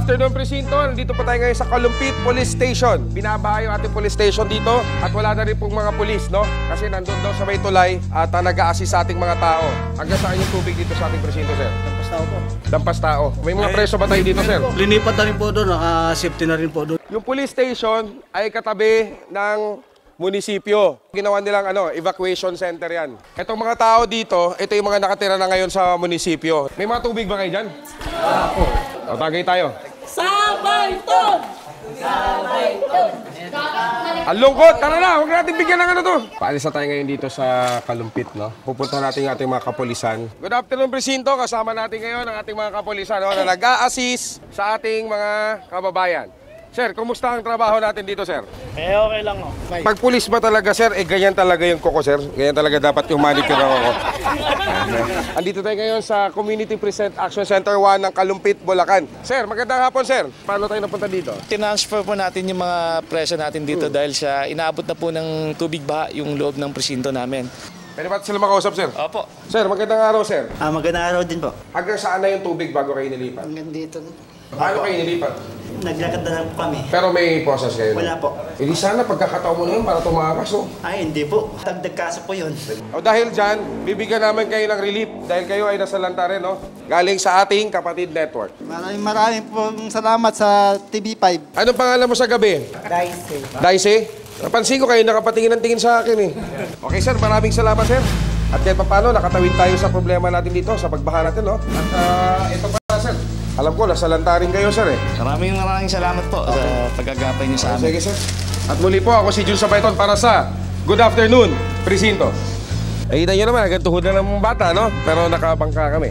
afternoon, Presinto. Nandito pa tayo ngayon sa Kalumpit Police Station. Binabaha yung ating police station dito at wala na rin pong mga pulis, no? Kasi nandun daw sa may tulay at nag-a-assist sa ating mga tao. Hanggang saan yung tubig dito sa ating presinto, sir? Dampas tao po. Dampas tao. May mga preso ba tayo dito, sir? Linipat na rin po doon, naka-safety na rin po doon. Yung police station ay katabi ng munisipyo. Ginawa nilang evacuation center yan. Itong mga tao dito, ito yung mga nakatira na ngayon sa munisipyo. May mga tubig ba kayo dyan? Opo. O, tagay tayo. Sabayton! Sabayton! Ang lungkot! Tara na! Huwag natin bigyan ng to. Paalis na tayo ngayon dito sa Kalumpit, no? Pupunta natin yung ating mga kapulisan. Good afternoon, Presinto. Kasama natin ngayon ang ating mga kapulisan, no? Na nag-a-assist sa ating mga kababayan. Sir, kumusta ang trabaho natin dito, sir? Okay lang, oh. Pag pulis ba talaga, sir, ganyan talaga yung kuko, sir? Ganyan talaga dapat yung manicure ng kuko. Andito tayo ngayon sa Community Present Action Center 1 ng Kalumpit, Bulacan. Sir, magandang hapon, sir. Paano tayo napunta dito? Tinransfer po natin yung mga preso natin dito dahil sa inaabot na po ng tubig baha yung loob ng presinto namin. Pwede ba sila makausap, sir? Opo. Sir, magandang araw, sir. Magandang araw din po. Hanggang saan na yung tubig bago kayo nilipat? Hanggang dito. Paano kayo nilipat? Naglakad na lang po kami. Pero may process kayo? Wala po. Hindi sana pagkakataon mo na yun para tumakas, oh. Ay, hindi po. Dagdag kaso po yun. O dahil dyan, bibigyan namin kayo ng relief dahil kayo ay nasa lantarin, no? Galing sa ating kapatid network. Maraming pong salamat sa TV5. Anong pangalan mo sa gabi? Daisy. Daisy? Napansin ko kayo nakapatingin ng tingin sa akin, eh. Okay, sir. Maraming salamat, sir. At kahit paano, nakatawid tayo sa problema natin dito, sa pagbaha natin, no? At ito pa, sir. Alam ko, nasa lantarin kayo, sir, eh. Maraming salamat po sa pagkagapay niyo sa amin. Sige, sir. At muli po, ako si Jun Sabayton para sa Good Afternoon, Presinto. Nakita nyo naman, agad tuhod na ng bata, no? Pero nakabangka kami.